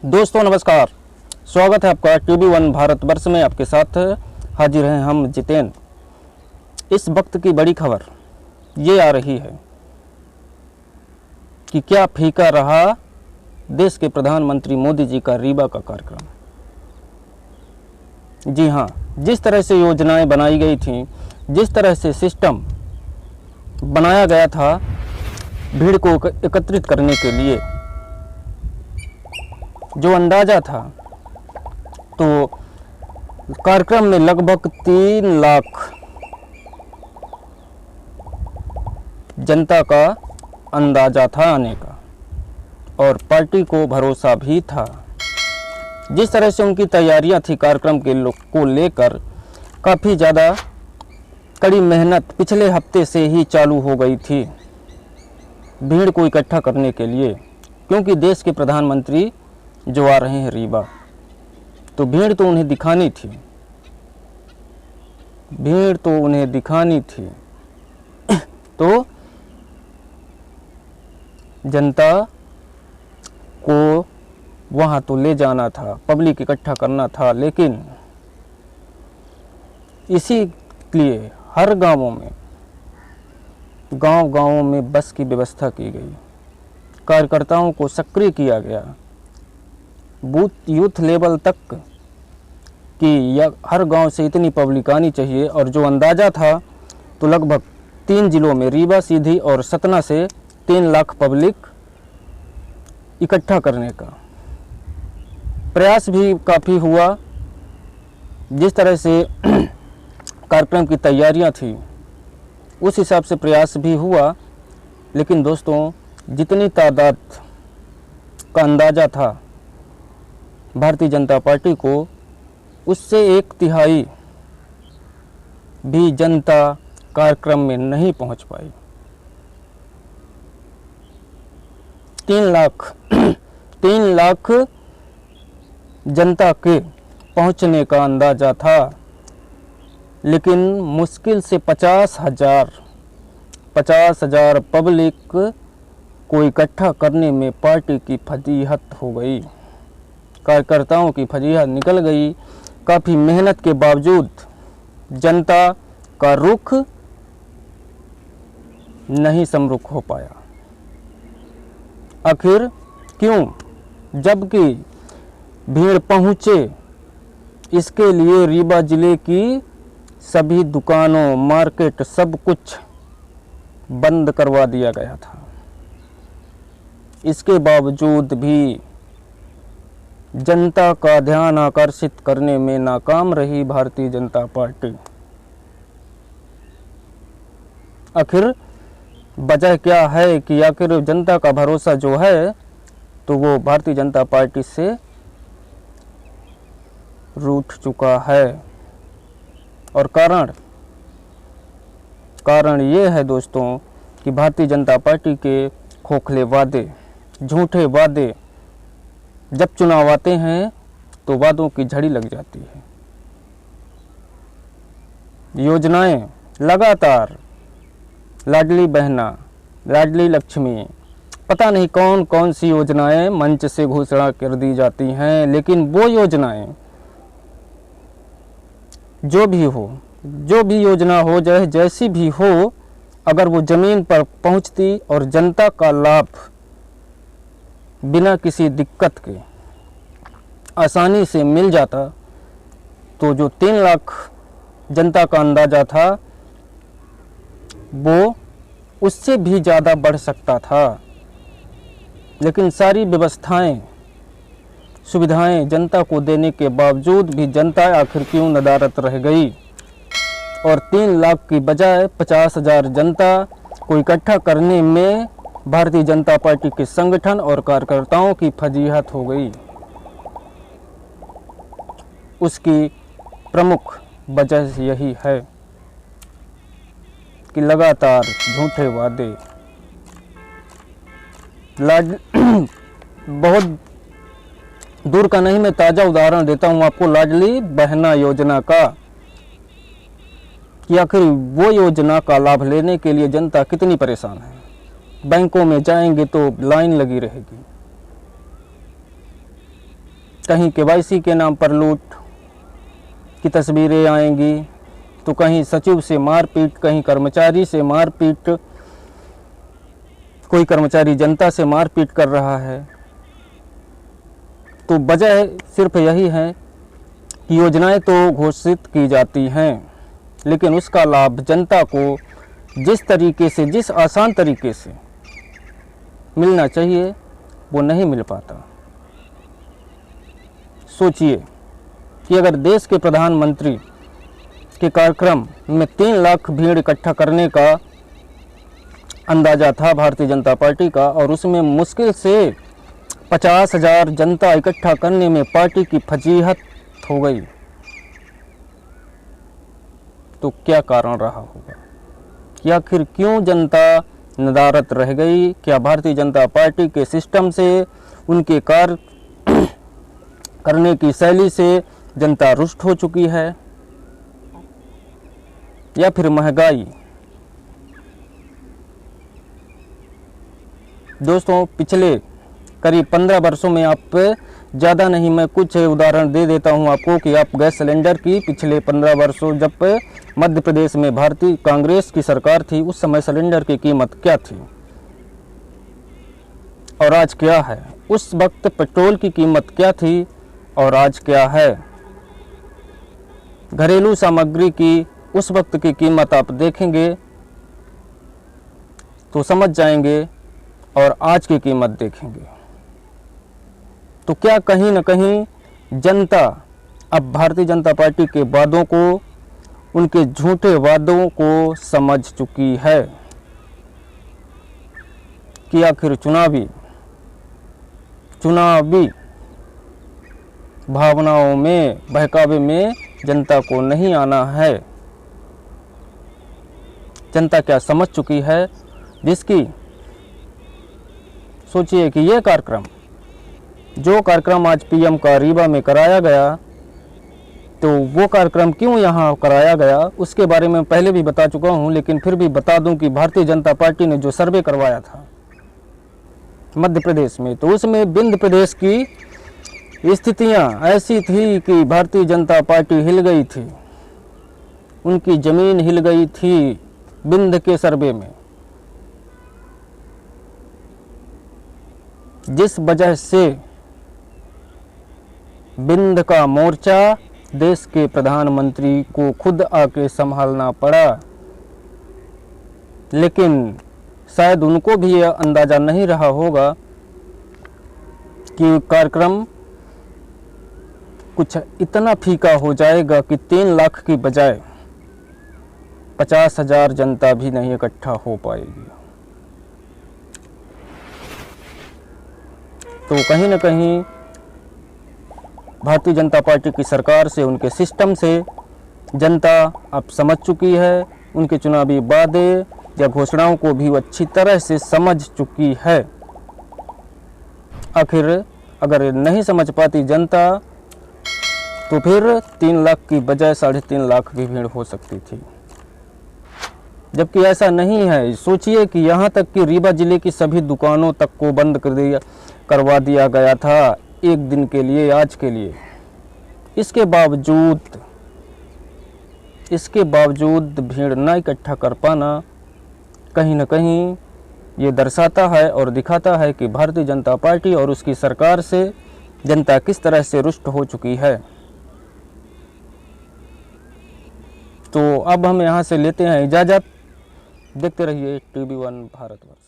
दोस्तों नमस्कार, स्वागत है आपका TV1 भारतवर्ष में। आपके साथ हाजिर हैं हम जितेन। इस वक्त की बड़ी खबर ये आ रही है कि क्या फीका रहा देश के प्रधानमंत्री मोदी जी का रीवा का कार्यक्रम। जी हाँ, जिस तरह से योजनाएं बनाई गई थीं, जिस तरह से सिस्टम बनाया गया था भीड़ को एकत्रित करने के लिए, जो अंदाज़ा था, तो कार्यक्रम में लगभग 3 लाख जनता का अंदाज़ा था आने का, और पार्टी को भरोसा भी था। जिस तरह से उनकी तैयारियां थी कार्यक्रम के को लेकर, काफ़ी ज़्यादा कड़ी मेहनत पिछले हफ्ते से ही चालू हो गई थी भीड़ को इकट्ठा करने के लिए, क्योंकि देश के प्रधानमंत्री जो आ रहे हैं रीवा, तो भीड़ तो उन्हें दिखानी थी, भीड़ तो उन्हें दिखानी थी। तो जनता को वहाँ तो ले जाना था, पब्लिक इकट्ठा करना था, लेकिन इसी लिए हर गांवों में बस की व्यवस्था की गई, कार्यकर्ताओं को सक्रिय किया गया, बूथ यूथ लेवल तक कि हर गांव से इतनी पब्लिक आनी चाहिए। और जो अंदाज़ा था तो लगभग 3 जिलों में, रीवा, सीधी और सतना से 3 लाख पब्लिक इकट्ठा करने का प्रयास भी काफ़ी हुआ। जिस तरह से कार्यक्रम की तैयारियां थी उस हिसाब से प्रयास भी हुआ, लेकिन दोस्तों जितनी तादाद का अंदाज़ा था भारतीय जनता पार्टी को, उससे 1/3 भी जनता कार्यक्रम में नहीं पहुंच पाई। 3 लाख जनता के पहुंचने का अंदाज़ा था, लेकिन मुश्किल से 50,000 पब्लिक को इकट्ठा करने में पार्टी की फजीहत हो गई, कार्यकर्ताओं की फजीहत निकल गई। काफ़ी मेहनत के बावजूद जनता का रुख नहीं समरुख हो पाया। आखिर क्यों? जबकि भीड़ पहुँचे, इसके लिए रीवा जिले की सभी दुकानों, मार्केट, सब कुछ बंद करवा दिया गया था। इसके बावजूद भी जनता का ध्यान आकर्षित करने में नाकाम रही भारतीय जनता पार्टी। आखिर वजह क्या है कि आखिर जनता का भरोसा जो है तो वो भारतीय जनता पार्टी से रूठ चुका है। और कारण ये है दोस्तों कि भारतीय जनता पार्टी के खोखले वादे, झूठे वादे, जब चुनाव आते हैं तो वादों की झड़ी लग जाती है। योजनाएं लगातार, लाडली बहना, लाडली लक्ष्मी, पता नहीं कौन कौन सी योजनाएं मंच से घोषणा कर दी जाती हैं, लेकिन वो योजनाएं जो भी योजना हो, चाहे जैसी भी हो, अगर वो ज़मीन पर पहुंचती और जनता का लाभ बिना किसी दिक्कत के आसानी से मिल जाता, तो जो 3 लाख जनता का अंदाज़ा था वो उससे भी ज़्यादा बढ़ सकता था। लेकिन सारी व्यवस्थाएं, सुविधाएं जनता को देने के बावजूद भी जनता आखिर क्यों नदारद रह गई, और 3 लाख की बजाय 50,000 जनता को इकट्ठा करने में भारतीय जनता पार्टी के संगठन और कार्यकर्ताओं की फजीहत हो गई। उसकी प्रमुख वजह यही है कि लगातार झूठे वादे। बहुत दूर का नहीं, मैं ताज़ा उदाहरण देता हूँ आपको लाडली बहना योजना का, कि आखिर वो योजना का लाभ लेने के लिए जनता कितनी परेशान है। बैंकों में जाएंगे तो लाइन लगी रहेगी, कहीं केवाईसी के नाम पर लूट की तस्वीरें आएंगी, तो कहीं सचिव से मारपीट, कहीं कर्मचारी से मारपीट, कोई कर्मचारी जनता से मारपीट कर रहा है। तो वजह सिर्फ यही है कि योजनाएं तो घोषित की जाती हैं, लेकिन उसका लाभ जनता को जिस तरीके से, जिस आसान तरीके से मिलना चाहिए वो नहीं मिल पाता। सोचिए कि अगर देश के प्रधानमंत्री के कार्यक्रम में 3 लाख भीड़ इकट्ठा करने का अंदाज़ा था भारतीय जनता पार्टी का, और उसमें मुश्किल से 50,000 जनता इकट्ठा करने में पार्टी की फजीहत हो गई, तो क्या कारण रहा होगा? कि आखिर क्यों जनता नदारत रह गई? क्या भारतीय जनता पार्टी के सिस्टम से, उनके कार्य करने की शैली से जनता रुष्ट हो चुकी है, या फिर महंगाई? दोस्तों, पिछले करीब 15 वर्षों में, आप ज़्यादा नहीं, मैं कुछ उदाहरण दे देता हूं आपको कि आप गैस सिलेंडर की पिछले 15 वर्षों, जब मध्य प्रदेश में भारतीय कांग्रेस की सरकार थी, उस समय सिलेंडर की कीमत क्या थी और आज क्या है? उस वक्त पेट्रोल की कीमत क्या थी और आज क्या है? घरेलू सामग्री की उस वक्त की कीमत आप देखेंगे तो समझ जाएंगे, और आज की कीमत देखेंगे तो क्या कहीं न कहीं जनता अब भारतीय जनता पार्टी के वादों को, उनके झूठे वादों को समझ चुकी है कि आखिर चुनावी भावनाओं में, बहकावे में जनता को नहीं आना है। जनता क्या समझ चुकी है, जिसकी सोचिए कि यह कार्यक्रम, जो कार्यक्रम आज पीएम का रीवा में कराया गया, तो वो कार्यक्रम क्यों यहाँ कराया गया उसके बारे में पहले भी बता चुका हूँ, लेकिन फिर भी बता दूं कि भारतीय जनता पार्टी ने जो सर्वे करवाया था मध्य प्रदेश में, तो उसमें विंध्य प्रदेश की स्थितियाँ ऐसी थी कि भारतीय जनता पार्टी हिल गई थी, उनकी ज़मीन हिल गई थी विंध्य के सर्वे में, जिस वजह से विंध्य का मोर्चा देश के प्रधानमंत्री को खुद आके संभालना पड़ा। लेकिन शायद उनको भी यह अंदाज़ा नहीं रहा होगा कि कार्यक्रम कुछ इतना फीका हो जाएगा कि 3 लाख की बजाय 50,000 जनता भी नहीं इकट्ठा हो पाएगी। तो कहीं न कहीं भारतीय जनता पार्टी की सरकार से, उनके सिस्टम से जनता अब समझ चुकी है, उनके चुनावी वादे या घोषणाओं को भी अच्छी तरह से समझ चुकी है। आखिर अगर नहीं समझ पाती जनता तो फिर 3 लाख की बजाय 3.5 लाख की भीड़ हो सकती थी, जबकि ऐसा नहीं है। सोचिए कि यहाँ तक कि रीवा जिले की सभी दुकानों तक को बंद करवा दिया गया था एक दिन के लिए, आज के लिए। इसके बावजूद भीड़ न इकट्ठा कर पाना कहीं न कहीं ये दर्शाता है और दिखाता है कि भारतीय जनता पार्टी और उसकी सरकार से जनता किस तरह से रुष्ट हो चुकी है। तो अब हम यहाँ से लेते हैं इजाज़त। देखते रहिए TV1 भारतवर्ष।